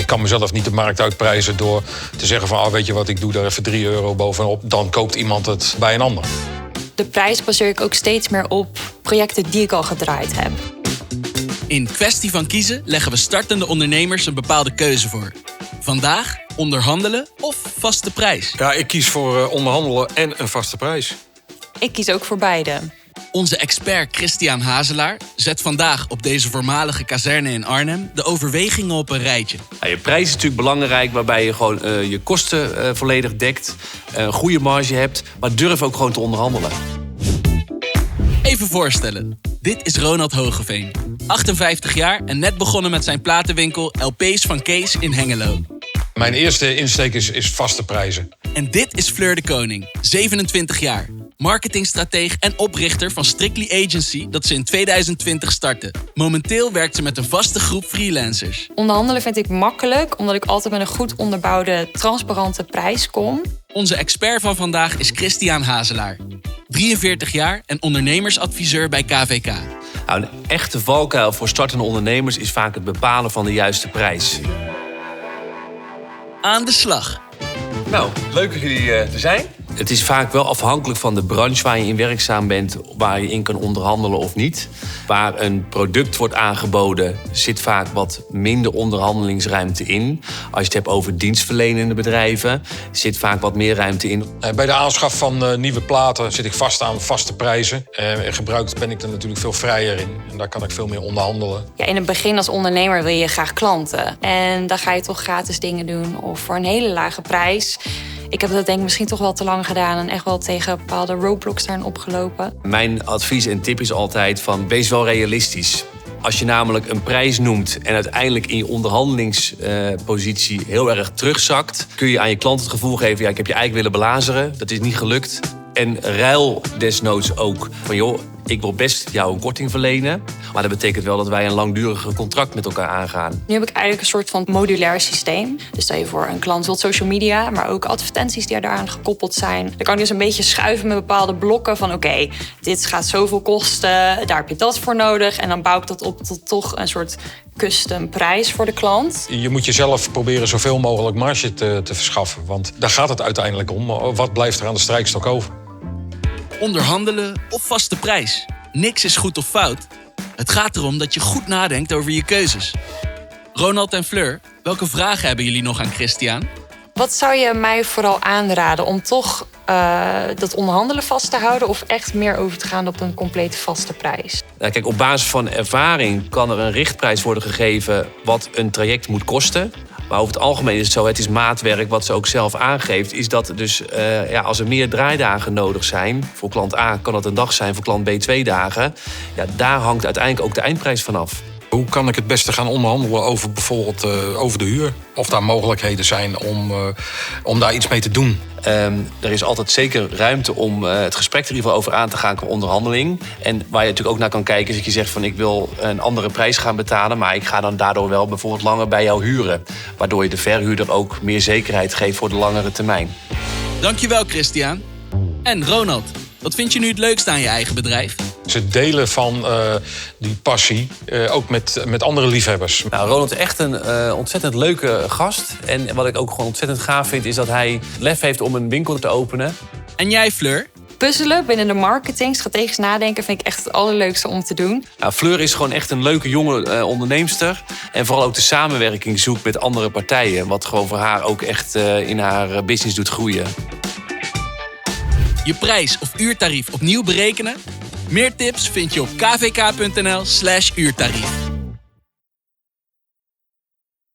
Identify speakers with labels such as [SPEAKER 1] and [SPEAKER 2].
[SPEAKER 1] kan mezelf niet de markt uitprijzen door te zeggen van... weet je wat, ik doe daar even €3 bovenop. Dan koopt iemand het bij een ander.
[SPEAKER 2] De prijs baseer ik ook steeds meer op projecten die ik al gedraaid heb.
[SPEAKER 3] In Kwestie van Kiezen leggen we startende ondernemers een bepaalde keuze voor. Vandaag onderhandelen of vaste prijs.
[SPEAKER 1] Ja, ik kies voor onderhandelen en een vaste prijs.
[SPEAKER 2] Ik kies ook voor beide.
[SPEAKER 3] Onze expert Christian Hazelaar zet vandaag op deze voormalige kazerne in Arnhem de overwegingen op een rijtje.
[SPEAKER 4] Ja, je prijs is natuurlijk belangrijk, waarbij je gewoon je kosten volledig dekt, een goede marge hebt, maar durf ook gewoon te onderhandelen.
[SPEAKER 3] Even voorstellen, dit is Ronald Hogeveen. 58 jaar en net begonnen met zijn platenwinkel LP's van Kees in Hengelo.
[SPEAKER 1] Mijn eerste insteek is vaste prijzen.
[SPEAKER 3] En dit is Fleur de Koning, 27 jaar. Marketingstratege en oprichter van Strictly Agency dat ze in 2020 startte. Momenteel werkt ze met een vaste groep freelancers.
[SPEAKER 2] Onderhandelen vind ik makkelijk, omdat ik altijd met een goed onderbouwde, transparante prijs kom.
[SPEAKER 3] Onze expert van vandaag is Christian Hazelaar. 43 jaar en ondernemersadviseur bij KVK.
[SPEAKER 4] Nou, een echte valkuil voor startende ondernemers is vaak het bepalen van de juiste prijs.
[SPEAKER 3] Aan de slag.
[SPEAKER 4] Nou, leuk dat jullie er zijn. Het is vaak wel afhankelijk van de branche waar je in werkzaam bent, waar je in kan onderhandelen of niet. Waar een product wordt aangeboden, zit vaak wat minder onderhandelingsruimte in. Als je het hebt over dienstverlenende bedrijven, zit vaak wat meer ruimte in.
[SPEAKER 1] Bij de aanschaf van nieuwe platen zit ik vast aan vaste prijzen. Gebruikt ben ik er natuurlijk veel vrijer in. En daar kan ik veel meer onderhandelen.
[SPEAKER 2] Ja, in het begin als ondernemer wil je graag klanten. En dan ga je toch gratis dingen doen of voor een hele lage prijs. Ik heb dat denk ik misschien toch wel te lang gedaan en echt wel tegen bepaalde roadblocks daarin opgelopen.
[SPEAKER 4] Mijn advies en tip is altijd van wees wel realistisch. Als je namelijk een prijs noemt en uiteindelijk in je onderhandelingspositie heel erg terugzakt, kun je aan je klant het gevoel geven, ja, ik heb je eigenlijk willen belazeren, dat is niet gelukt. En ruil desnoods ook van joh, ik wil best jou een korting verlenen. Maar dat betekent wel dat wij een langduriger contract met elkaar aangaan.
[SPEAKER 2] Nu heb ik eigenlijk een soort van modulair systeem. Dus stel je voor, een klant wil social media, maar ook advertenties die daaraan gekoppeld zijn. Dan kan ik dus een beetje schuiven met bepaalde blokken van oké, dit gaat zoveel kosten, daar heb je dat voor nodig. En dan bouw ik dat op tot toch een soort custom prijs voor de klant.
[SPEAKER 1] Je moet jezelf proberen zoveel mogelijk marge te verschaffen. Want daar gaat het uiteindelijk om. Wat blijft er aan de strijkstok over?
[SPEAKER 3] Onderhandelen of vaste prijs. Niks is goed of fout. Het gaat erom dat je goed nadenkt over je keuzes. Ronald en Fleur, welke vragen hebben jullie nog aan Christian?
[SPEAKER 2] Wat zou je mij vooral aanraden om toch dat onderhandelen vast te houden of echt meer over te gaan op een compleet vaste prijs?
[SPEAKER 4] Nou, kijk, op basis van ervaring kan er een richtprijs worden gegeven wat een traject moet kosten. Maar over het algemeen is het zo, het is maatwerk wat ze ook zelf aangeeft. Is dat dus als er meer draaidagen nodig zijn, voor klant A kan dat een dag zijn, voor klant B 2 dagen. Ja, daar hangt uiteindelijk ook de eindprijs vanaf.
[SPEAKER 1] Hoe kan ik het beste gaan onderhandelen over bijvoorbeeld over de huur? Of daar mogelijkheden zijn om daar iets mee te doen?
[SPEAKER 4] Er is altijd zeker ruimte om het gesprek er in ieder geval over aan te gaan qua onderhandeling. En waar je natuurlijk ook naar kan kijken is dat je zegt van ik wil een andere prijs gaan betalen, maar ik ga dan daardoor wel bijvoorbeeld langer bij jou huren. Waardoor je de verhuurder ook meer zekerheid geeft voor de langere termijn.
[SPEAKER 3] Dankjewel Christian. En Ronald, wat vind je nu het leukste aan je eigen bedrijf?
[SPEAKER 1] Ze delen van die passie ook met andere liefhebbers.
[SPEAKER 4] Nou, Ronald is echt een ontzettend leuke gast. En wat ik ook gewoon ontzettend gaaf vind is dat hij lef heeft om een winkel te openen.
[SPEAKER 3] En jij Fleur?
[SPEAKER 2] Puzzelen binnen de marketing, strategisch nadenken vind ik echt het allerleukste om te doen.
[SPEAKER 4] Nou, Fleur is gewoon echt een leuke jonge onderneemster. En vooral ook de samenwerking zoekt met andere partijen. Wat gewoon voor haar ook echt in haar business doet groeien.
[SPEAKER 3] Je prijs of uurtarief opnieuw berekenen? Meer tips vind je op kvk.nl/uurtarief.